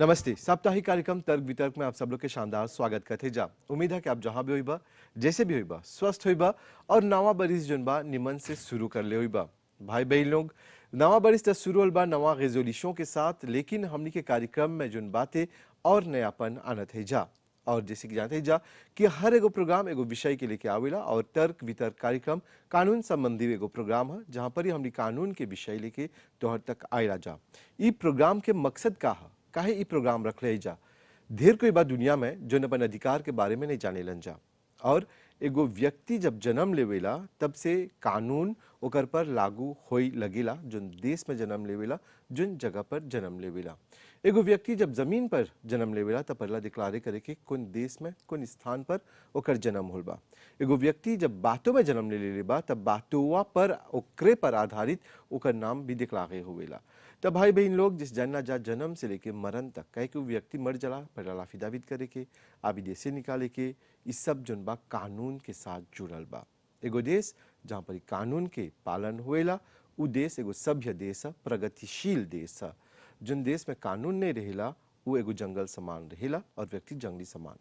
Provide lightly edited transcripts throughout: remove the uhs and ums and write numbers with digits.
नमस्ते। साप्ताहिक कार्यक्रम तर्क वितर्क में आप सब लोग के शानदार स्वागत करते जा। उम्मीद है कि आप जहां भी होइबा, जैसे भी होइबा, स्वस्थ होइबा और नवा बरिस जोन बा निमन से शुरू कर ले होइबा। भाई बहन लोग, नवा बरिस तो शुरू होल बा नवा रेजोल्यूशन के साथ, लेकिन हमनी के कार्यक्रम में जोन बातें और नयापन आनत है जा। और जैसे कि जानते जा कि हर एगो प्रोग्राम एगो विषय के लेके आवेला और तर्क वितर्क कार्यक्रम कानून संबंधी एगो प्रोग्राम है जहां पर ही हमनी कानून के विषय लेके तोहर तक आयला जा। ई प्रोग्राम के मकसद का है, काहे ई प्रोग्राम रख ले जा। ढेर कोई बात दुनिया में जो अपन अधिकार के बारे में नहीं जाने लन जा, और एगो व्यक्ति जब जन्म लेवेला तब से कानून ओकर पर लागू होई लगेला। जोन देश में जन्म लेवेला, जोन जगह पर जन्म लेवेला। एगो व्यक्ति जब जमीन पर जन्म लेवेला तब पहला डिक्लारे करे कि कौन देश में कौन स्थान पर ओकर जन्म होल बा। एगो व्यक्ति जब बातों में जन्म ले बा तब बातों पर ओकरे पर आधारित ओकर नाम भी डिक्लारे होवेला। तब भाई बहन लोग, जिस जानना जा जन्म से लेके मरण तक कहे कि व्यक्ति मर जला पहला लाफिदाविद करे के, आबी देश से निकाले के, इस सब जोन बा कानून के साथ जुड़ल बा। एगो देश जहाँ पर कानून के पालन होएला उ देश एगो सभ्य देश है, प्रगतिशील देश है। जोन देश में कानून नहीं रहेला वो एगो जंगल समान रहेला और व्यक्ति जंगली समान।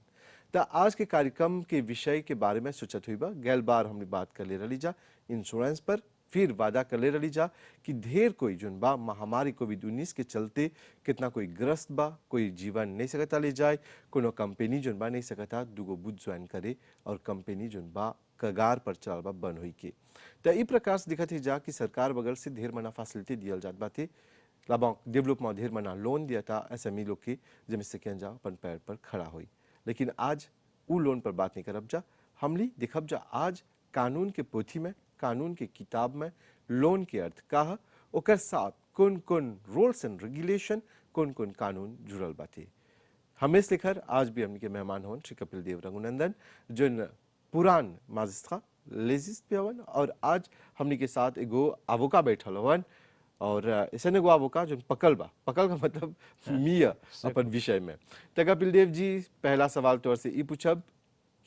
तो आज के कार्यक्रम के विषय के बारे में सोचत हुई बा। गैल बार हमने बात कर ले रही जा इंश्योरेंस पर, फिर वादा कर ले रही जा कि ढेर कोई जोन बा महामारी कोविड-19 के चलते कितना कोई ग्रस्त बा, कोई जीवन नहीं सकता ले जाए, कोनो कंपनी जोन बा नहीं सकता दुगो बुध ज्वाइन करे और कंपनी जोन बा कगार पर चल बा बन हुई के। तो ई प्रकार से दिखत ही जा कि सरकार बगल से ढेर मना फैसिलिटी दियल जात बाते, लाभांक डेवलपमेंट ढेर मना लोन दिया था एसएमई लोग के, जिनमें से जा अपन पैर पर खड़ा हुई। लेकिन आज उ लोन पर बात नहीं करब जा, हमली दिखब जा आज कानून के पोथी में, कानून के किताब में लोन के अर्थ का है, ओकर साथ कौन कौन रूल्स एंड रेगुलेशन, कौन कौन कानून जुड़ल बाते। हमेश लेकर आज भी हमने के मेहमान होन श्री कपिल देव रघुनंदन, जो पुरान माजिस्ट्रेट लेजिस्ट भी हवन, और आज हमने के साथ एगो आवोका बैठल हवन, और ऐसे एगो आवोका जो पकल बा, पकल का मतलब मिया अपन विषय में। तो कपिल देव जी, पहला सवाल तौर से ई पूछब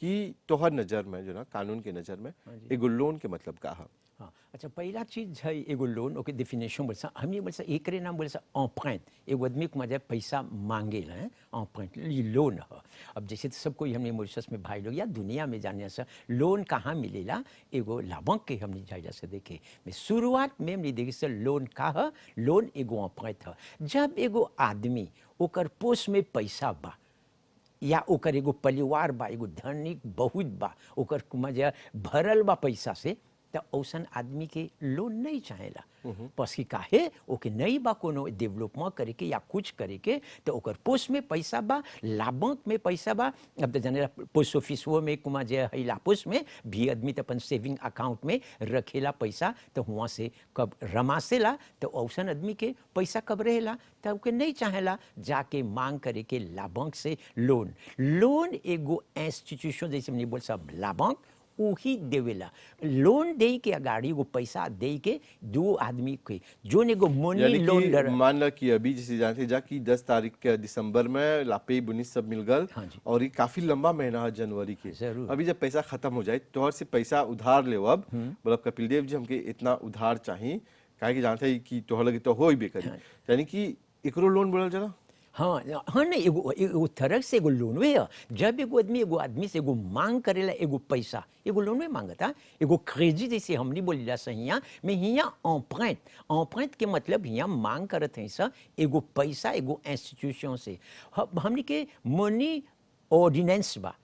कि तोहर नजर में जो ना कानून के नजर में एगो लोन के मतलब का है? हाँ, अच्छा, पहला चीज है एगो लोन, ओके डेफिनेशन बोलसा हमने बोलसा एकरे नाम बोलसा एम्प्रेंट। एगो आदमी को मजा पैसा मांगेला है, एम्प्रेंट ये लोन है। अब जैसे तो सब कोई हमने मॉरिशस में भाई लोग या दुनिया में जाने से लोन कहाँ मिलेला, एगो लाभांक के हमने जायजा से देखे में शुरुआत में हमने देखे से लोन का है, लोन एगो एम्प्रेंट है। जब एगो आदमी ओकर पोस्ट में पैसा बा या ओकर एगो परिवार बा, एगो धनिक बहुत बा, ओकर मजा भरल बा पैसा से, तो औसन आदमी के लोन नहीं चाहेला। बस कि काहे ओके नहीं बा कोनो डेवलपमेंट करे के या कुछ करे के, तो ओकर पोस्ट में पैसा बा, लाभांक में पैसा बा। अब तो जाने पोस्ट ऑफिस वो में कुमा जे है लापोस में भी आदमी तो अपन सेविंग अकाउंट में रखेला पैसा, तो वहाँ से कब रमासेला तो औसन आदमी के पैसा कब रहेला, तो ओके नहीं चाहेला जाके मांग करे के लाभांक से लोन। लोन एगो इंस्टीट्यूशन जैसे हमने बोल सब लाभांक वही देवेला। लोन दे के अगाड़ी वो पैसा दे के दो आदमी के जो एगो मनी लोन मान ला कि अभी जैसे जानते जा कि 10 तारीख के दिसंबर में लापे बुनिस सब मिल गल। हाँ, और ये काफी लंबा महीना है जनवरी के। जरूर। अभी जब पैसा खत्म हो जाए तो से पैसा उधार ले अब मतलब कपिल देव जी हमके इतना उधार चाहिए, काहे कि जानते हैं कि तोहर लगे तो हो ही बेकरी। यानी कि एकरो लोन बोलल जाला। हाँ हाँ, नहीं एगो तरह से एगो लोन वे है। जब एगो आदमी से एगो मांग करेला एगो पैसा, एगो लोन में मांगता, एगो क्रेडिट जैसे हमने बोलीला सहिया में हिया एम्प्रेंट के मतलब हिया मांग करत है सा एगो पैसा एगो इंस्टीट्यूशन से। हमने के मनी ऑर्डिनेंस बा,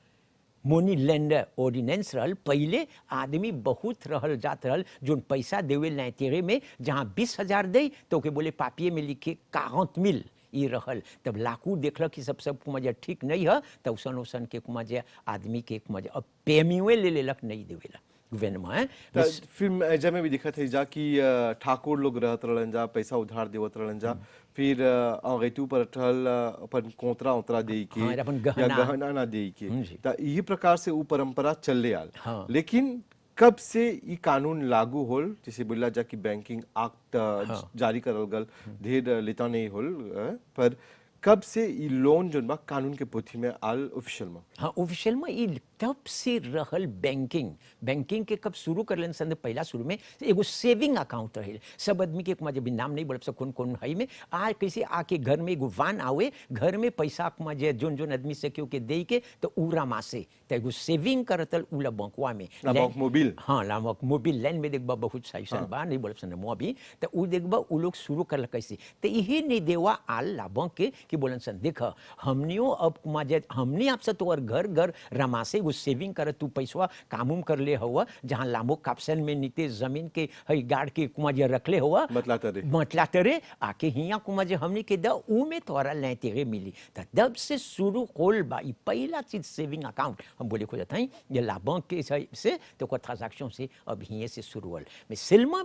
मनी लेंडर ऑर्डिनेंस रहल। पहले आदमी बहुत रहल जात रहल जो पैसा देवे लाइतेरे में, जहाँ 20,000 दे तो के बोले पापिये में लिखे 40,000 ये रहल। तब लाकू देखल कि सब मजा ठीक नहीं है, तब उसन के मजा आदमी के मजा अब पेमिवे ले लेलक नहीं देवेला गवर्नमेंट। फिर जब में भी दिखत है जा कि ठाकुर लोग रहत रहलन जा, पैसा उधार देवत रहलन जा, फिर अंगैतू पर ठल अपन कोंतरा उतरा दे के, हाँ, अपन या गहना ना दे के, तो यही प्रकार से वो परंपरा चलले आल। हाँ। लेकिन कब से ये कानून लागू होल, जैसे बोला जा कि बैंकिंग एक्ट जारी करल गल, ढेर लेता नहीं होल, पर कब से ई लोन जोन बा कानून के पोथी में आल ऑफिशियल में? हाँ ऑफिशियल में ई तब से रहल बैंकिंग बैंकिंग के कब शुरू कर लेन सन पहला शुरू में एगो सेविंग अकाउंट रहे सब आदमी के कुमा जब नाम नहीं बोल सब कौन कौन है में आ कैसे आके घर में एगो वान आवे घर में पैसा कुमा जे जोन जोन आदमी से क्यों के दे के तो उरा मासे तो एगो सेविंग करतल उला बैंकवा में ला बैंक मोबिल। हाँ लामक मोबिल लाइन में देखबा बहुत साइसन बा नहीं बोल सन मो अभी तो उ देखबा उ लोग शुरू कर कैसे तो यही नहीं देवा आल लाभों के कि बोलन सन देख हमनियो अब कुमा जे हमनी आपसे तोर घर घर रमासे वो सेविंग कर तू पैसवा कामूम कर ले हुआ जहाँ लामो काप्सन में नीते जमीन के हई गाड़ के कुमा जे रख ले हुआ मतला तरे आके हिया कुमा जे हमनी के द ऊ में तोरा लेते मिली तो तब से शुरू होल बा ई पहला चीज सेविंग अकाउंट हम बोले खोजत हई ये लाभों के से तो को ट्रांजैक्शन से अब हिये से शुरू होल में सिल्मा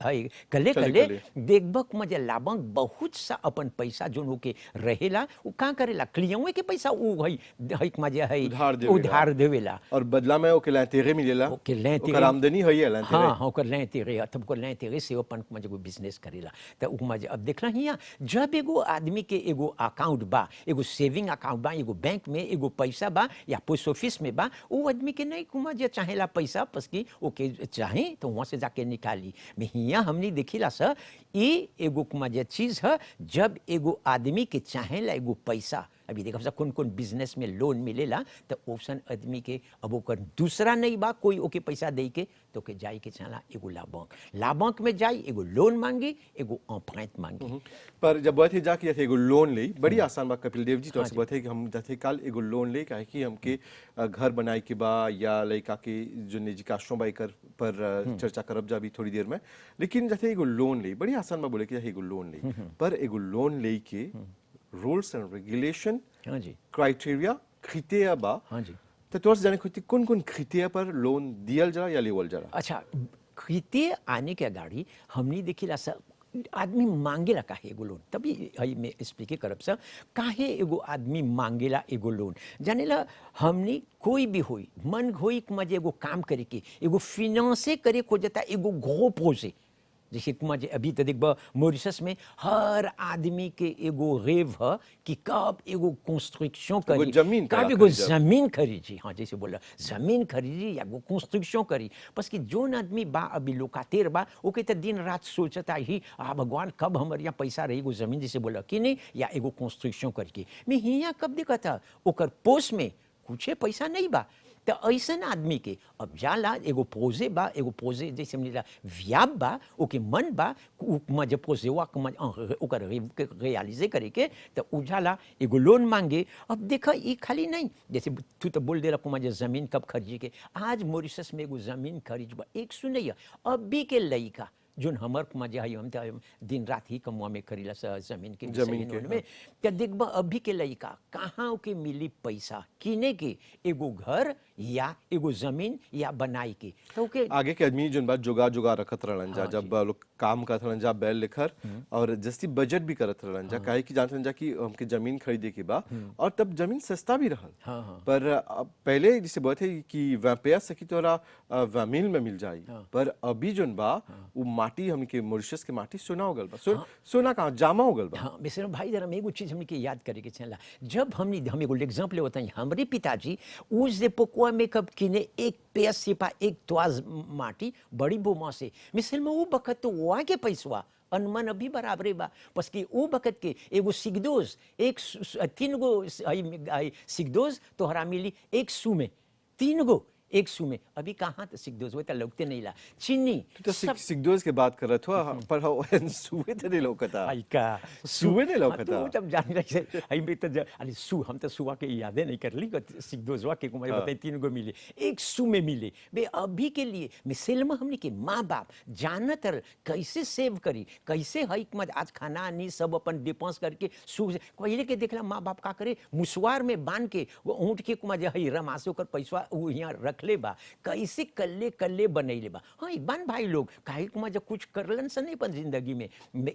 हई कले कले देखबा कुमा जे लाभों बहुत सा अपन पैसा जोन होके रहेला उ का करेला क्लियंवे के पैसा उ हई हई कुमा जे हई उधार देवेला और बदला में ओके लेते मिलेला ओकर आमदनी हई है लेते। हाँ ओकर लेते रे तब को लेते से अपन कुमा जे बिजनेस करेला तो उ कुमा जे अब देखला हिया जब एगो आदमी के एगो अकाउंट बा एगो सेविंग अकाउंट बा एगो बैंक में एगो पैसा बा या पोस्ट ऑफिस में बा उ आदमी के नहीं कुमा जे चाहेला पैसा पसकी ओके चाहे तो वहां से जाके निकाली में हिया हमनी देखिला स ई एगो कुमा जे चीज है जब एगो आदमी के चाहेला एगो पैसा अभी देखो सब कौन कौन बिजनेस में लोन मिलेला तो ऑप्शन आदमी के अब ओकर दूसरा नहीं बा कोई ओके पैसा दे के तो के जाई के चला एगो लाभंक में जाई एगो लोन मांगी एगो अफायत मांगी। पर जब बात है जाके एगो लोन ले बड़ी आसान बात कपिल देव जी तो बात है कि हम जथे काल एगो लोन ले काहे कि हमके घर बनाए के बा या लइका के जो निजी काशों बाई कर पर चर्चा करब जा भी थोड़ी देर में लेकिन जथे एगो लोन ले बड़ी आसान बात बोले कि एगो लोन ले पर एगो लोन ले के रूल्स एंड रेगुलेशन हाँ जी क्राइटेरिया क्रिटेरिया बा हाँ जी तो तोर से जाने खुद कौन कौन क्रिटेरिया पर लोन दियल जरा या लेवल जरा। अच्छा क्रिटेरिया आने के गाड़ी हमने देखिला आदमी मांगेला काहे एगो लोन तभी हई में स्पीक करब सा काहे एगो आदमी मांगेला एगो लोन जानेला हमनी कोई भी होई मन होई मजे एगो काम करे के एगो फिनांसे करे को जता एगो घो पोसे जैसे कुमा जे अभी तो देखबा मॉरिशस में हर आदमी के एगो रेव है कि कब एगो कंस्ट्रक्शन करी कब एगो जमीन खरीदी हाँ जैसे बोला जमीन खरीदी या एगो कंस्ट्रक्शन करी बस कि जोन आदमी बा अभी लोकातेर बा ओके तो दिन रात सोचता ही भगवान कब हमारे यहाँ पैसा रही एगो जमीन जैसे बोला कि नहीं या एगो कंस्ट्रक्शन करके मैं हियाँ कब देखा था ओकर पोस्ट में कुछ पैसा नहीं बा तो ऐसा आदमी के अब जाला एगो पोजे जैसे मिला व्याप बा ओके मन बा मजे पोजेवा ओकर रियलाइजे करे के तो उजाला एगो लोन मांगे। अब देखा ये खाली नहीं जैसे तू तो बोल दे रहा मजे जमीन कब खरीदे के आज मॉरिशस में एगो जमीन खरीदबा एक सुनैया अभी के लइका जोन हमर मजा है हम दिन रात ही कमुआ में करीला जमीन के में क्या देखबा अभी के लइका कहाँ के मिली पैसा किने के एगो घर या एगो जमीन या बनाई के तो के आगे के आदमी जोन बात जोगा रखत रहलन जा जब लोग काम करत रहलन जा बैल लेखर और जस्ती बजट भी करत रहलन जा काहे कि जानत जा कि हमके जमीन खरीदे के बा और तब जमीन सस्ता भी रहल पर पहले जैसे बात है कि वैपेया सकी तोरा वैमिल में मिल जाई पर अभी जोन बा वो माटी हमके मॉरिशस के माटी सोना हो गल बा सोना कहाँ जामा हो गल बा। हाँ मिस्टर भाई जरा मैं एगो चीज हमने के याद करे के चला जब हम एगो एग्जांपल होता है हमारे पिताजी उस पोकुआ में कब किने एक पेस सिपा एक त्वाज माटी बड़ी बोमा से मिसल में वो बखत तो वहाँ के पैसवा अनमन अभी बराबरे बा बस कि वो बखत के एगो सिगदोज एक 3 गो सिगदोज तोहरा मिली 1 सू में 3 गो 1 सू में अभी कहाँ तो सिगदोज वो तो लगते नहीं ला चीनी तो सिगदोज के बात कर रहा था पर सुए तो नहीं लौकता आई का सुए नहीं लौकता तो जब जान रहे आई में तो अरे सू हम तो सुआ के यादें नहीं कर ली सिगदोजवा के को मैं बताई 3 गो मिले 1 सू में मिले बे अभी के लिए मिसल में हमने के माँ बाप जानत कैसे सेव करी कैसे हई मत आज खाना नहीं सब अपन डिपेंस करके सू पहले के देखला माँ बाप का करे मुसवार में बांध के वो ऊँट के कुमा जे हई रमासे ओकर पैसा वो यहाँ रखले बा कैसे कल्ले बनैले बा हाँ बन भाई लोग काहे कुमा जब कुछ करलन से नहीं अपन जिंदगी में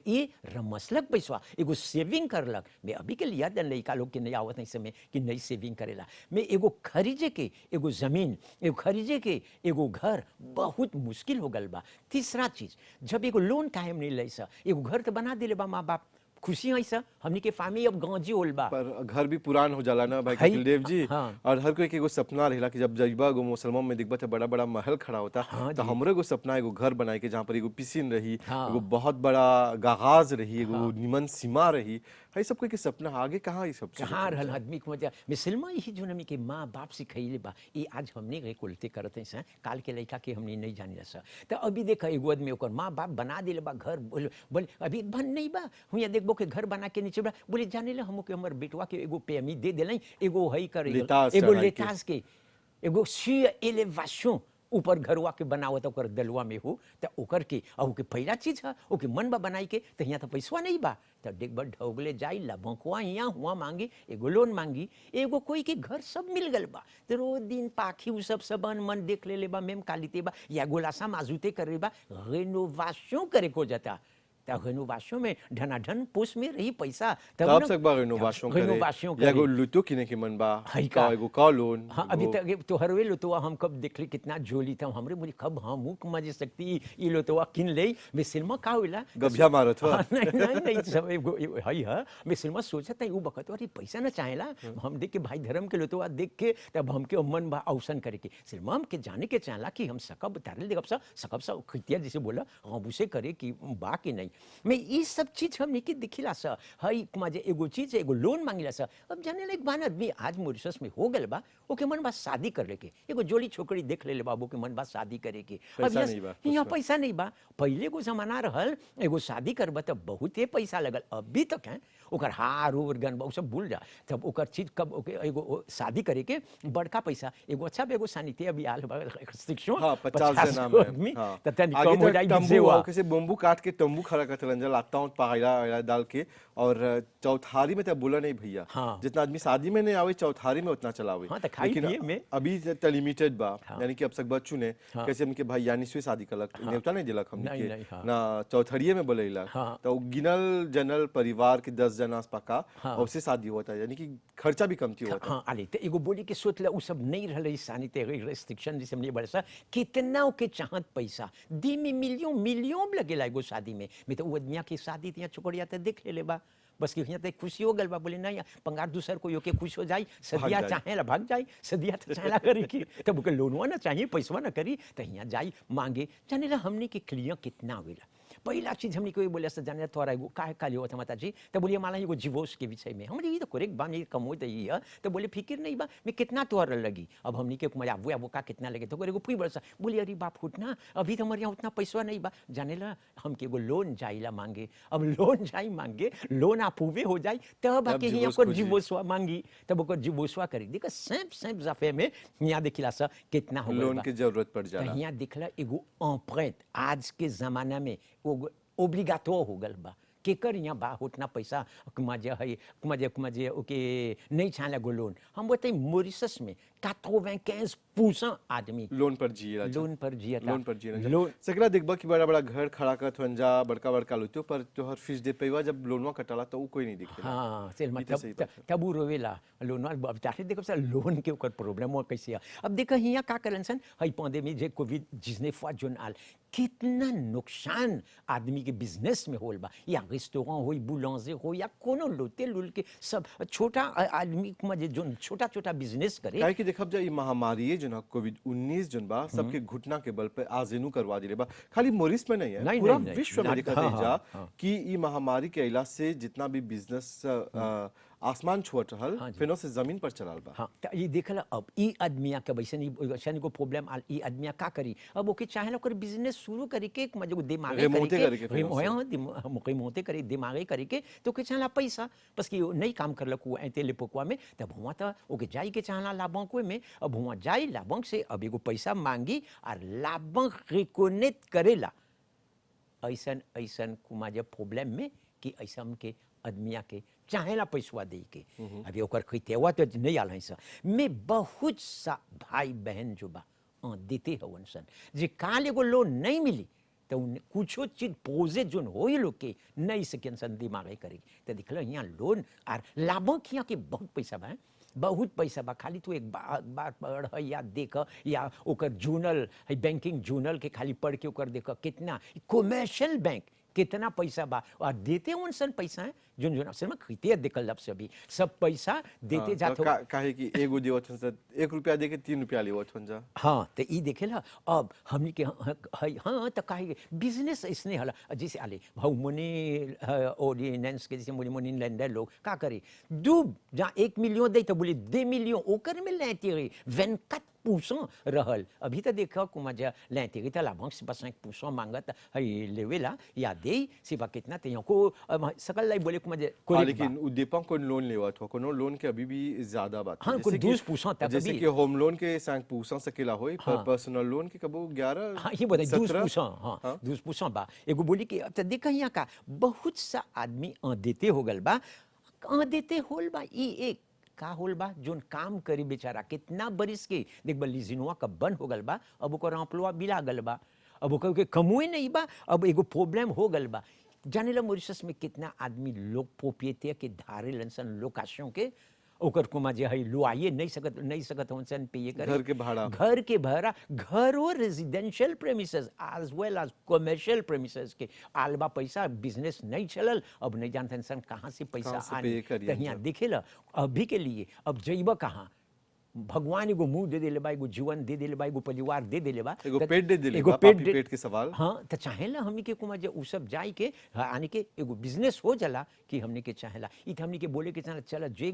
ये रमसलक पैसा एगो सेविंग करलक मैं अभी के लिया दन लइका लोग के नहीं आवत नहीं समय कि नहीं सेविंग करेला मैं एगो खरीदे के एगो जमीन एगो खरीदे के एगो घर बहुत मुश्किल हो गल बा। तीसरा चीज जब एगो लोन काहे नहीं ले सा एगो घर तो बना दिले बा माँ बाप खुशी है सर हमनी के फामी अब गांजी होल बा पर घर भी पुरान हो जाला ना भाई है, कपिल देव जी। हाँ। और हर कोई के एगो सपना रहेला कि जब जइबा एगो मुसलमान में दिखबा त बड़ा बड़ा महल खड़ा होता। हाँ तो जी। हमरो एगो सपना एगो घर बनाए के जहाँ पर एगो पिसिन रही, हाँ। एगो बहुत बड़ा गागाज रही, एगो निमन सीमा रही। है सब कोई के सपना आगे कहाँ ये सब शुरू कहाँ कइल रहल जाए? आदमी के मजा मिसलमा यही जो नमी के माँ बाप सिखैले बा ये आज हमने के कुलते करते हैं काल के लड़का के हमने नहीं जानी रहा तो अभी देखा एगो आदमी ओकर माँ बाप बना दिले बा घर बोले अभी एक भन नहीं बा हुआ देखबो के घर बना के नीचे बा बोले जाने ला हमके हमर बेटवा के एगो पेमी दे देलै एगो हई कर लेतास एगो चढ़ाई के। लेतास के एगो सी एलेवाशन ऊपर घरवा के बनावत ओकर दलवा में हो तो ओकर के और के पहला चीज है ओके मन बा बनाई के तो यहाँ तो पैसवा नहीं बा तो देख बा ढोगले जाई ला बंकुआ यहाँ हुआ मांगी एगो लोन मांगी एगो कोई के घर सब मिल गल बा तो रोज दिन पाखी उ सब सबन मन देख ले बा मेम कालिते बा या गोलासा माजुते करे बा रेनोवेशन करे को जाता तो रेनोवेशन में ढनाढन पोस्ट में रही पैसा तब तक बा रेनोवेशन रेनोवेशन करे या एगो लुटो किने के मन बा है का का? एगो का लोन। हाँ अभी तक तो हरवे लोतवा हम कब देखले कितना जोली था हमरे बोली कब हम मजे सकती ई लोतवा किन ले मैं सिनेमा का होला गभिया मारत बा। हाँ, नहीं सब एगो हई है मैं सिनेमा सोचा था उ बकत वाली पैसा ना चाहेला हम देख के भाई धर्म के लोतवा देख के तब हमके मन बा अवसन करे के सिनेमा हमके जाने के चाहला कि हम सकब तारल देखब सकब सा खितिया जैसे बोला हम उसे करे कि बा कि नहीं मैं ये सब चीज हमने के दिखिला सा हई मजे एगो चीज एगो लोन मांगिला सा अब जाने लायक बान आदमी आज मॉरिशस में हो गल बा ओके मन बा शादी कर ले के एगो जोली छोकरी देख ले बाबू के मन बा शादी करे के पैसा अब नहीं बा यहाँ उसमें। पैसा नहीं बा पहले को जमाना रहल एगो शादी करबा तब बहुते पैसा लगल अभी तक है ओकर हार उर गन बा उ सब भूल जा तब ओकर चीज कब ओके एगो शादी करे के बड़का पैसा एगो अच्छा एगो सानिते अभी आल बा शिक्षण हाँ 50 जना में आदमी हाँ। त तनी आगे कम हो तक जाई तंबू सेवा और कैसे बम्बू काट के तंबू खड़ा करते रंजन लाता हूँ पहाड़ा डाल के। और चौथारी में तो बोला नहीं भैया हाँ। जितना आदमी शादी में नहीं आवे चौथारी में उतना चलावे। हाँ, तो खाई लेकिन पिए में। अभी तो लिमिटेड बा हाँ। यानी कि अब तक बच्चू ने हाँ। कैसे हमके भाई यानी से शादी करलक न्योता नहीं दिलक हमने नहीं, के नहीं, हाँ। ना चौथरिये में बोलेला हाँ। तो गिनल जनल परिवार के 10 जना आसपाका हाँ। और उससे शादी होता है यानी कि खर्चा भी कमती होता है। हाँ आले तो एगो बोली के सोच ला उ सब नहीं रहले सानिते रेस्ट्रिक्शन जैसे हमने बरसा कितना के चाहत पैसा दी में मिलियन मिलियन लगेला एगो शादी में मैं तो उ आदमिया की शादी तिया छोकरिया तो देख ले बा बस कि यहाँ तक खुशी हो गल बा बोले नहीं पंगार दूसर को के खुश हो जाई सदिया जाई। चाहे ला भाग जाई सदिया तो चाहेला करी की तब ओके लोनवा ना चाहिए पैसवा ना करी तो यहाँ जाई मांगे जाने ला हमने के क्लियर कितना होइला पहला चीज हमने कोई बोले जाने तोरा एगो काहे काली होता माता जी तो बोलिए माला एगो डिवोर्स के विषय में हमने ये तो करेक्ट बा मेरी कमो तो ये है तो बोले फिक्र नहीं बा मैं कितना तोहर लगी अब हमने के मजा वो का कितना लगे तो एगो फी बरसा बोलिए अरे बाप उठना अभी तो हमारे यहाँ उतना पैसा नहीं बा जाने ला हमके एगो लोन जाइला मांगे अब लोन जाई मांगे लोन अपूवे हो जाए तब आके divorce यहाँ को खोजी। डिवोर्सवा मांगी तब ओकर डिवोर्सवा करी देखा सैप जफे में यहाँ देखिला सा कितना हो गइल लोन बा। की जरूरत पड़ तो जाला। यहाँ दिखला एगो empreinte आज के जमाना में वो ओब्लिगाटो हो गल बा केकर यहाँ बा उतना पैसा मजे है मजे ओके नहीं छाला गो लोन हम बताई मॉरिशस में 95% आदमी लोन पर जिए लोन पर जिया लोन पर जिए लोन सकला देखबा कि बड़ा बड़ा घर खड़ा कर थंजा बड़का बड़का लुतो पर तोहर फीस दे पेवा जब लोनवा कटाला तो उ कोई नहीं दिखे। हाँ सेल ई तो सही मतलब तब उ रोवेला लोन अब चाहे देखो सर लोन के ओकर प्रॉब्लम हो कैसे है। अब देखो यहाँ का करन सन हई पैंडेमिक जे कोविड 19 जोन आल कितना नुकसान आदमी के बिजनेस में होल बा या रेस्टोरेंट हो बुलंजे हो या कोनो लोटे लुल के सब छोटा आदमी में जे जोन छोटा छोटा बिजनेस करे काहे कि देखब जा ई महामारी जो ना कोविड 19 जोन बा सबके घुटना के बल पे आजेनू करवा दिले बा। खाली मॉरिस में नहीं है नहीं, पूरा नहीं, विश्व में नहीं, देखा हाँ, जा हाँ। कि ई महामारी के इलाज से जितना भी बिजनेस आसमान छुअत रहल हाँ जी। फिनो से जमीन पर चलाल बा। हाँ तो ये देखला अब ई आदमिया के वैसे को प्रॉब्लम आल ई आदमिया का करी अब ओके चाहे ओकर बिजनेस शुरू करी के मजे को दिमागे रिमोटे करी करी के फिर उससे। रिमोटे करी दिमागे करी के तो के चाहला पैसा बस कि नहीं काम करलक वो ऐते लेपोकवा में तब हुआ तो ओके जाई के चाहला लाभों में अब हुआ जाई लाभों से अब एगो पैसा मांगी और लाभों रिकोनेट करेला ऐसन ऐसन कुमा जब प्रॉब्लम में कि ऐसा के आदमिया के चाहेला पैसवा दे के अभी ओकर खैतेवा तो नहीं आल है सर मैं बहुत सा भाई बहन जो बा देते हवन सन जे काल एगो लोन नहीं मिली तो कुछो चीज पोजे जोन हो लोग के नहीं सकें सन दिमागे करेगी तो दिखल यहाँ लोन और लाभों यहाँ के बहुत पैसा बा बहुत पैसा बा खाली तू एक बार पढ़ या देख या ओकर जूनल है बैंकिंग जूनल के खाली पढ़ के ओकर देख कितना कमर्शियल बैंक कितना पैसा बा और देते उनसन पैसा है जोन जोन असल में खरीते देखल जब सभी सब पैसा देते हाँ, जात तो हो। काहे कि एगो देवत हन सा 1 रुपया दे के 3 रुपया लेवत हन जा। हाँ तो ई देखेला अब हमनी के हाँ तो काहे बिजनेस इसने हला जैसे आले भाऊ मनी ऑर्डिनेंस के जैसे मनी लेंडर लोग का करे डूब जहाँ 1 मिलियन दे तो बोले 2 मिलियन ओकर में लेते रहे 24% रहल। अभी तो देखा कुमा जा लेते रहे तो लाभांश से 5% मांगत है लेवेला या दे सिवा कितना ते को सकल लाई बोले कुमा जा हाँ, कोरे लेकिन उ dépend कौन लोन लेवत हो, कोनो लोन के अभी भी ज्यादा बात हाँ, कोई 12% तक जैसे अभी। कि होम लोन के 5% सकेला होई, पर हाँ। पर्सनल लोन के कबो 11 हाँ ये बताइए 17 12%। हाँ हाँ। 12% बा एगो बोली कि अब तो देखा यहाँ का बहुत सा आदमी देते हो गल बा देते होल बा ई एक का होल बा जोन काम करी बेचारा कितना बरिस के देख बा लीजिनवा का बंद हो गल बा अब ओकर एम्प्लॉय बिला गल बा अब ओकर के कमुए नहीं बा अब एगो प्रॉब्लम हो गल बा। जाने ला मॉरिशस में कितना आदमी लोग प्रोपिएटे के धारे लनसन लोकाशों के ओकर कुमा जे है लुआइए नहीं सकत होनसन पे ये करे घर के भाड़ा घरो रेजिडेंशियल प्रेमिसेस एज वेल एज कमर्शियल प्रेमिसेस के आलबा पैसा बिजनेस नहीं चलल अब नहीं जानते इंसान कहाँ से पैसा आने तो यहाँ देखेला अभी के लिए अब जइबा कहाँ भगवान एगो मुंह दे देले बा एगो जीवन दे देले बा एगो परिवार दे देले बा एगो पेट दे देले एगो बा पेट पापी पेट के सवाल। हाँ तो चाहेला हमनी के कुमा जे उ सब जाई के आने के एगो बिजनेस हो जाला कि हमनी के चाहेला ई हमनी के बोले के चाहेला चला जे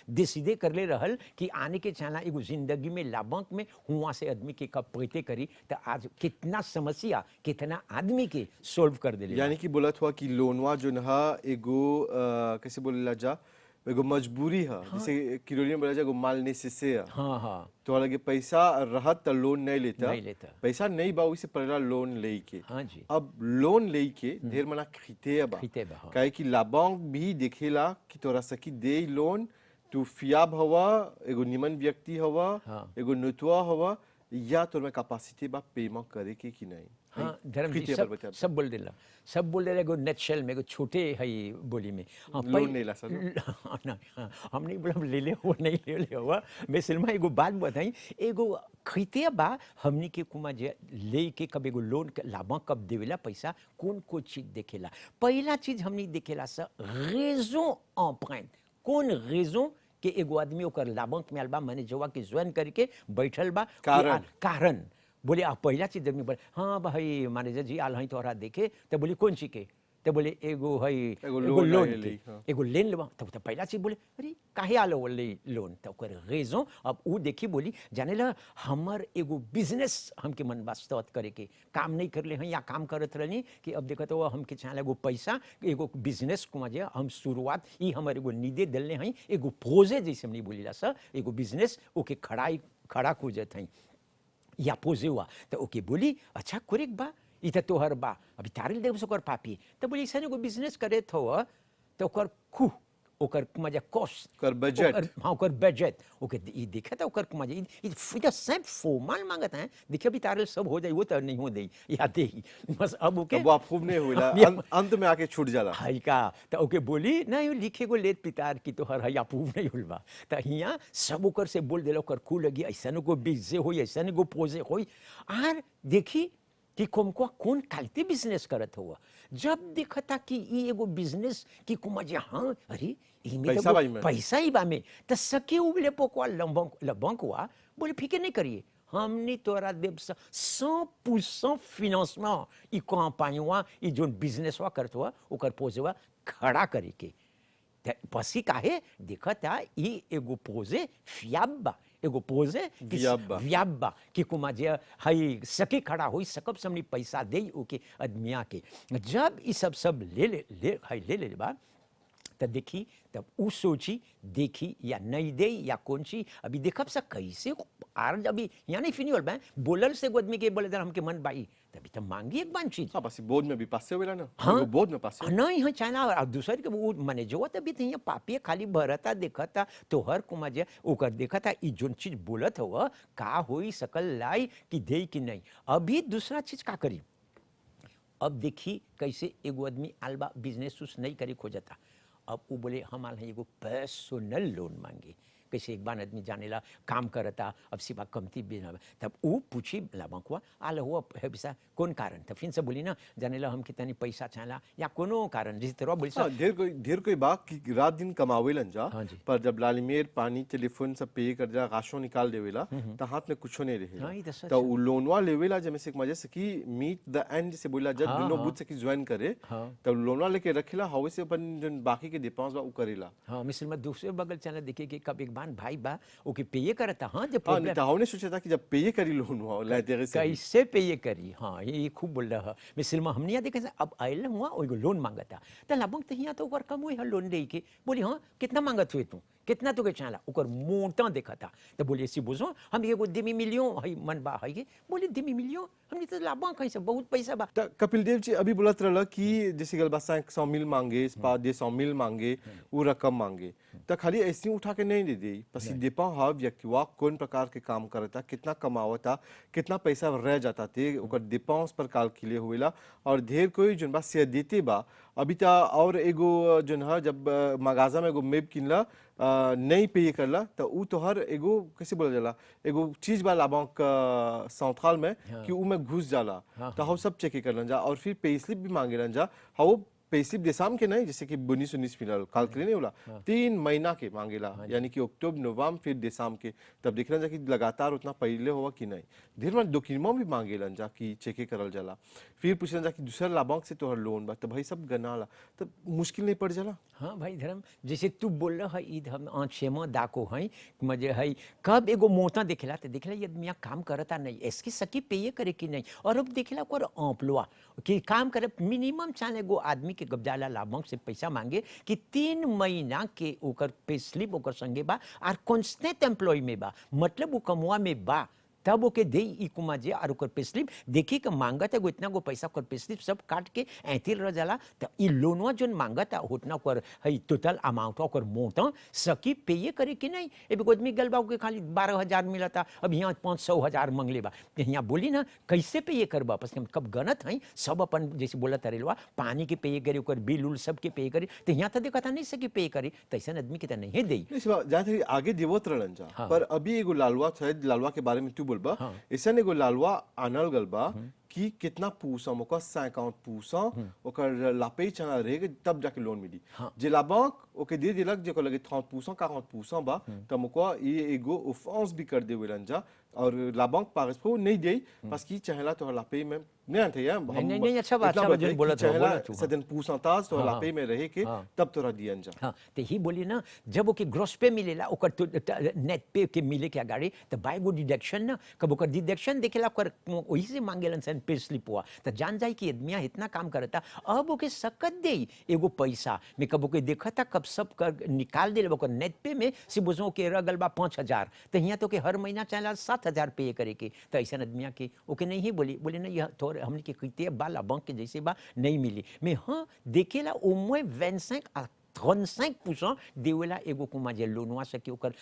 दे सीधे कर ले रहल कि आने के चाहेला एगो जिंदगी में लाभंक में हुआ से आदमी के कब पैते करी तो आज कितना समस्या कितना आदमी के सोल्व कर देले। यानी कि बोलत हुआ कि लोनवा जो हा एगो कैसे बोलेला जा एगो मजबूरी है। हाँ। जैसे किरोली में बोला जाए एगो माल नेसेसे है। हाँ हाँ तो लगे पैसा रहत तो लोन नहीं लेता पैसा नहीं बा उसे पड़ेला लोन ले के। हाँ जी। अब लोन ले के ढेर मना खरीते बा हाँ। काहे कि लाभांक भी देखेला कि तोरा सकी दे लोन तू फियाब हवा एगो निमन व्यक्ति हवा। हाँ। एगो नतुआ हवा या तोर में कैपेसिटी बा पेमेंट करे के कि नहीं। हाँ धर्म जी सब बोल देला एगो नेटशेल में एगो छोटे है बोली में हाँ लोन नहीं ला सर ना हम नहीं बोला ले ले वो नहीं ले ले हुआ मैं सिनेमा एगो बात बताई एगो खरीते बा हमनी के कुमा जे ले के कब एगो लोन लाभा कब देवेला पैसा कौन चीज देखेला पहला चीज हमनी देखेला सा रेजों एम्प्रेंट कौन रेजों के एगो आदमी ओकर लाभंक में आलबा माने जवा के ज्वाइन करके बैठल बा कारण बोले आप पहला चीज जब बोले हाँ भाई मैनेजर जी आल हई तोहरा देखे तो बोली कौन सी के तो बोले एगो है एगो लोन के एगो लेन लेवा तो पहला चीज बोले अरे काहे आलो बोले लोन तो ओकर रेजों अब वो देखी बोली जाने ला हमर एगो बिजनेस हमके मन वास्तव करे के काम नहीं कर ले हैं या काम करत रहनी कि अब देखो तो हमके चाहे एगो पैसा एगो बिजनेस को मजे हम शुरुआत ई हमर एगो नीदे दलने हैं एगो पोजे जैसे हमने बोली ला सर एगो बिजनेस ओके खड़ा खोजत हैं या पोजे हुआ तो ओके बोली अच्छा करेक्ट बा इधर तोहर बा अभी तारिल देव सोकर पापी तो बोली ऐसा एगो बिजनेस करे थो तो ओकर खू ओकर मजा कॉस्ट कर बजट हाँ ओकर बजट ओके ई देखा था ओकर मजा ई फिर सब फॉर्मल मांगत हैं देखिए अभी तारिल सब हो जाए वो तो नहीं हो दे या दे बस अब ओके वो अप्रूव नहीं हुआ अंत में आके छूट जाला हाई का तो ओके बोली नहीं लिखे को लेत पितार की तो हर है अप्रूव नहीं हुआ तो यहाँ सब ओकर से बोल देला ओकर खू लगी ऐसा को बिजे होई ऐसा को पोजे होई आर देखी कि कोमको कौन कालते बिजनेस करत हुआ जब देखा था कि ये एगो बिजनेस कि कुमार हाँ अरे इमे तो पैसा ही बा में तो सके उबले पोकवा लबंक हुआ बोले फिक्र नहीं करिए हमने तोरा देव 100% फिनेंसमेंट ई कंपनीवा ई जो बिजनेस हुआ करत हुआ ओकर पोजेवा खड़ा करे के पसी काहे देखा था ई एगो पोजे फियाबा एगो पोजे व्याबा कि कुमा जे हई सके खड़ा होई सकब समनी पैसा दे ओके आदमिया के जब ई सब ले बा तब देखी तब उ सोची देखी या नहीं दे या कौन सी अभी देखब सा कैसे आर अभी यहाँ नहीं फिनी होल बोलल से आदमी के बोले हमके मन बाई तभी तो मांगी एक बार चीज हाँ बस बोर्ड में भी पास हुआ ना हाँ बोर्ड में पास नहीं है चाइना और दूसरे के वो मने जो तभी तो यहाँ पापी खाली भरता देखा था तो हर कुमा जे ओकर देखा था ई जोन चीज बोलत हुआ का होई सकल लाई कि दे कि नहीं अभी दूसरा चीज का करी अब देखी कैसे एगो आदमी आलबा बिजनेस उस नहीं करी खोजता अब वो बोले हम आल एगो पर्सनल लोन मांगे कैसे एक बार आदमी जानेला काम करता अब सिवा कमती भी ना तब वो पूछी लाभंकवा आल हुआ पैसा कौन कारण तब फिर से बोली ना जानेला हम कितनी पैसा चाहला या कोनो कारण जिस तरह बोली हाँ ढेर कोई बात कि रात दिन कमावेलन जा हाँ जी। पर जब लालिमेर पानी टेलीफोन सब पे कर जा राशों निकाल देवेला तो हाथ में कुछ नहीं हाँ, रहे ये तो सच तो उ लोनवा लेवेला जब से मजे से कि मीट द एंड से बोला जब हाँ, दोनों हाँ। बुझ से कि ज्वाइन करे हाँ। तब लोनवा लेके रखेला हवे से अपन जो बाकी के डिपेंस बा उ करेला हाँ मिसल में दूसरे बगल चला देखे कि कब एक बार भाई बा ओके पे करता हाँ जब हाँ प्रॉब्लम नहीं हमने सोचा था कि जब पे करी लोनवा लाइटेरे से कैसे पे करी हाँ ये खूब बोल रहा है मिसल में हमने यहाँ देखे अब आयल हुआ वो लोन मांगा था तो लाभंक तो यहाँ तो ओकर कम हुई है लोन दे के बोली हाँ कितना मांगत हुए तू कितना तो के चाला ओकर मोटा देखा था तो बोले ऐसी बुझो हम एगो दिमी मिलियन है मन बा है के बोले दिमी मिलियन हमने तो लाभंक कैसे बहुत पैसा बा त कपिल देव जी अभी बोलत रहला कि जैसे गल बा 500 मिल मांगे स्पा 200 मिल मांगे वो रकम मांगे तो खाली ऐसे ही उठा के नहीं दे दी बस डिपेंड हा व्यक्तिवा कौन प्रकार के काम करता कितना कमावता कितना पैसा रह जाता थे ओकर डिपेंस पर कैलकुलेट हुएला और ढेर कोई जोन बा से देते बा अभी ता और एगो जोन है जब मगाजा में एगो मेप किनला नहीं पे करला तो उ तोहर एगो कैसे बोला जाला एगो चीज बा लाभंक सेंट्रल में कि उ में घुस जाला तो हम सब चेक करलन जा और फिर पे स्लिप भी मांगेलन जा हाउ पे स्लिप देसाम के नहीं जैसे कि 19 मिलल कैलकुलेट नहीं होला 3 महीना के मांगेला यानी कि अक्टूबर नवंबर फिर दिसंबर के तब देखलन जा कि लगातार उतना पहले हुआ कि नहीं ढेर मन डॉक्यूमेंट भी मांगेलन जा कि चेक करल जाला फिर पूछलन जा कि दूसरा लाभंक से तोहर लोन बा तो भाई सब गनाला तब मुश्किल नहीं पड़ जाला हाँ भाई धर्म जैसे तू बोल रहा है ईद हम आँचेमा दाको है मजे है कब एगो मोता दिखला तो दिखला ये आदमी काम करता नहीं इसकी सकी पे करे कि नहीं और अब दिखला ओकर आंपलवा कि काम करे मिनिमम चाहे एगो आदमी के गबजाला लाभंक से पैसा मांगे कि 3 महीना के ओकर पे स्लिप ओकर संगे बा और कांस्टेंट एम्प्लॉय में बा मतलब वो कमुआ में बा तब ओके दे ई कुमा जे और ओकर पे स्लिप देखी के मांगत है इतना गो पैसा ओकर पे स्लिप सब काट के ऐतिल रह जाला तो ई लोनवा जोन मांगत है उतना ओकर है टोटल अमाउंट ओकर मोटा सकी पे करे कि नहीं एबे आदमी गल बा के खाली 12,000 मिलता अब यहाँ 500,000 मंगले बा यहाँ बोली ना कैसे पे करबा बस हम कब गनत है सब अपन जैसे बोला तरेलवा पानी के पे करे ओकर बिल उल सब के पे करे तो यहाँ तो देखा था नहीं सकी पे करे तैसा आदमी के तो नहीं दे जहाँ तक आगे देवत रहलन जा पर अभी एगो लालवा शायद लालवा के बारे में तू बोलबा ऐसा एगो लालवा आनल गल बा कि कितना पूसा ओकर 50% ओकर लापे चना रहेगा तब जाके लोन मिली जे लाभंक ओके दे दिलक जे को लगे 30% 40% बा तब मोको ये एगो ऑफेंस भी कर देवेलन जा और लाभंक पागसपो नहीं दे बस की चाहेला तो लापे में नहीं आते यार नहीं अच्छा बात जो बोला था सदन पूछताछ तो लापे में रहे के तब तोरा दियन जा हां तो ही बोली ना जब ओके ग्रॉस पे मिलेला ओकर नेट पे के मिले के गाड़ी तो बाय गो डिडक्शन ना कब ओकर डिडक्शन देखेला ओकर वही से मांगेलन सन पे स्लिप हुआ तो जान जाए कि आदमिया इतना काम करता अब ओके सकत दे एगो पैसा में कब ओके देखता कब सब कर निकाल दे ओकर नेट पे में से बुझो के रगल बा 5,000 तो यहाँ तो के हर महीना चाहेला 7,000 पे करे के तो ऐसा आदमिया के ओके नहीं ही बोली ना यह थोड़े हमने के कहते बाला बैंक के जैसे बा नहीं मिली मैं हाँ देखेला au moins 25 à 35% देवेला एगो कुमा जे लोनवा सके ओकर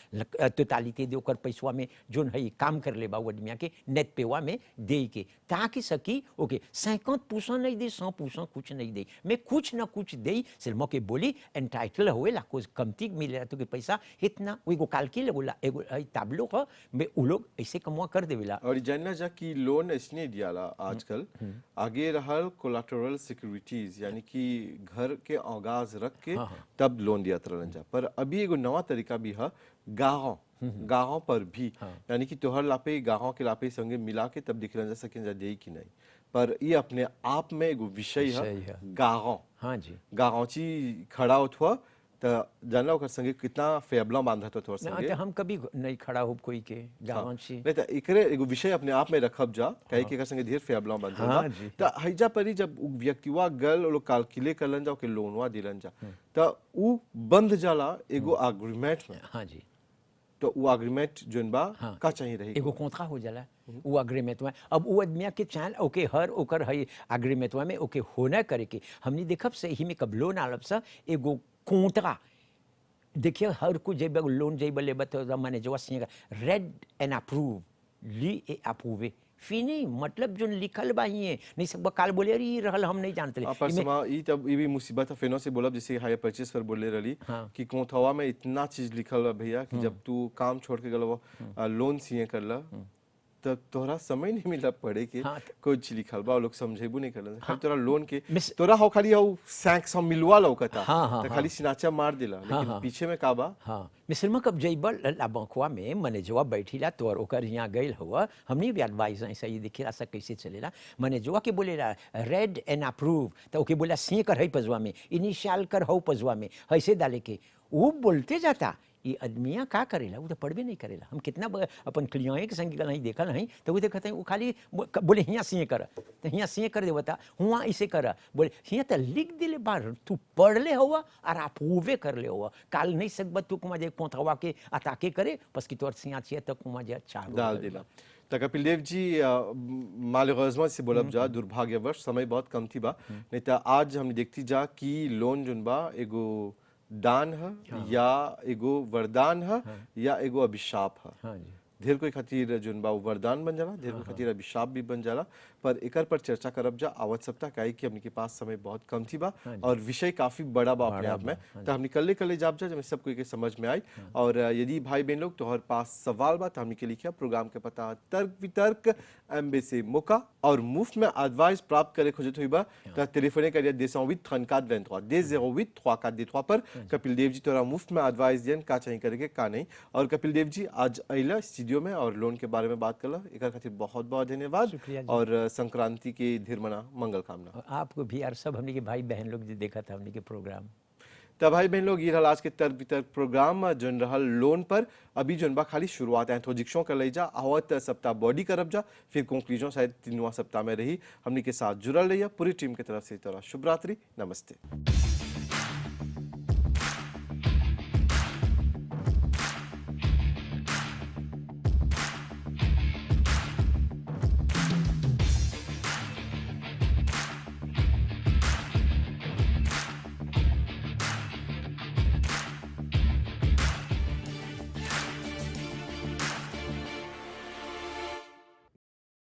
टोटालिटी दे ओकर पैसवा में जोन है काम कर ले बा आदमिया के नेट पेवा में दे के ताकि सकी ओके 50% नहीं दे 100% कुछ नहीं दे मैं कुछ ना कुछ दे सिर्फ के बोली एंटाइटल होएला कुछ कमती मिले तो के पैसा इतना वो एगो कैलकुलेट बोला एगो ताबलो ह में उ लोग ऐसे कमवा कर देवेला और जानना जा कि लोन इसने दियाला आजकल आगे रहल कोलैटरल सिक्योरिटीज यानी कि घर के आगाज रख के तब लोन दिया तरलन जा पर अभी एगो नवा तरीका भी है गाँव पर भी यानी कि तोहर लापे गाँव के लापे संगे मिला के तब दिखलन जा सके जा दे कि नहीं पर ये अपने आप में एगो विषय है गाँव हाँ जी गाँव ची खड़ा होत तो जानला ओकर संगे कितना फेबला बांधत हो तोर संगे तो हम कभी नहीं खड़ा हो कोई के गाँव से नहीं तो एकरे एगो विषय अपने आप में रखब जा कहे के एकर संगे ढेर फेबला बांधत तो हइजा परी जब व्यक्तिवा गल लोग कैलकुलेट करलन जा के लोनवा दिलन जा तो उ बंध जाला एगो एग्रीमेंट में हाँ जी तो वो एग्रीमेंट जोन बा का चाहिए रही एगो कॉन्ट्रा हो जाला वो एग्रीमेंट में अब वो आदमिया के चाल ओके हर ओकर है एग्रीमेंट में ओके होना करे के हमनी देखब से ही में कब लोन आलब सा एगो कॉन्ट्रा देखिए हर कुछ जब लोन जब लेब तो माने जो रेड एंड अप्रूव ली ए अप्रूवे फिनी मतलब जो लिखल बा ही नहीं सब काल बोले अरे ई रहल हम नहीं जानते पर समा ई तब ई भी मुसीबत है फेनो से बोलब जैसे हायर परचेस पर बोले रही हाँ। कि कोथवा में इतना चीज लिखल बा भैया कि जब तू काम छोड़ के गलो लोन सीए करला तब तोरा समय नहीं मिला पढ़े के हाँ। कोई चीज लिखल बा वो लोग समझेबू नहीं करला खाली तोरा लोन के मिस- तोरा हो खाली हो 500 मिलवा लौकता हाँ, तो खाली सिनाचा मार देला लेकिन हाँ। पीछे में का बा हाँ मिसलमा कब जइबल ला बंकुआ में मैनेजवा बैठीला तोर ओकर यहाँ गइल हुआ हमने भी एडवाइस ऐसा ये दिखेला सब कैसे चलेला मैनेजवा के बोलेला रेड एंड अप्रूव तो ओके बोला सी कर है पजवा में इनिशियल कर हो पजवा में ऐसे डाले के वो बोलते जाता ये आदमिया का करेला वो तो पढ़बे नहीं करेला हम कितना अपन क्लियों के संग नहीं देखल नहीं तो वो देखते हैं वो खाली बोले हियाँ सी कर तो हियाँ सी कर दे बता हुआ ऐसे कर बोले हियाँ तो लिख दिले बार तू पढ़ ले हुआ और अप्रूवे कर ले हुआ काल नहीं सकब तू कुमा जे कोथवा के अताके करे बस कि तोर सिया छिए तो कुमा जे अच्छा डाल देला तो कपिल देव जी मालूज़मत से बोलब जा दुर्भाग्यवश समय बहुत कम थी बा नहीं तो आज हम देखती जा कि लोन जुन बा एगो दान है या एगो वरदान है या एगो अभिशाप है हाँ जी ढेर कोई खातिर जुन बा वो वरदान बन जाला ढेर कोई खातिर अभिशाप भी बन जाला पर एकर पर चर्चा करब जा आवत सप्ताह काहे कि हमनी के पास समय बहुत कम थी बा और विषय काफी बड़ा बा अपने आप में तो हमनी कल्ले कल्ले जाब जा जब सब कोई के समझ में आई और यदि भाई बहन लोग तोहर पास सवाल बा तो हमनी के लिखिया प्रोग्राम के पता तर्क वितर्क एम्बेसी मुका और मुफ्त में एडवाइस प्राप्त करे खोजत हुई बा तो टेलीफोने करिए 208 पर कपिल देव जी तोरा मुफ्त में एडवाइस दियन का चाहिए करे के का नहीं और कपिल देव जी आज अइला स्टूडियो में और लोन के बारे में बात करला एकर खातिर बहुत बहुत धन्यवाद शुक्रिया जी। और संक्रांति के ढेर मना मंगल कामना और आपको भी यार सब हमने के भाई बहन लोग जो देखा था हमने के प्रोग्राम तब भाई बहन लोग ये रहल आज के तर्क वितर्क प्रोग्राम जोन रहल लोन पर अभी जोन बा खाली शुरुआत है तो जिक्शों कर ले जा आवत सप्ताह बॉडी करब जा फिर कंक्लूजन शायद 3वां सप्ताह में रही हमनी के साथ जुड़ल रहिए पूरी टीम की तरफ से तोरा शुभ रात्रि नमस्ते।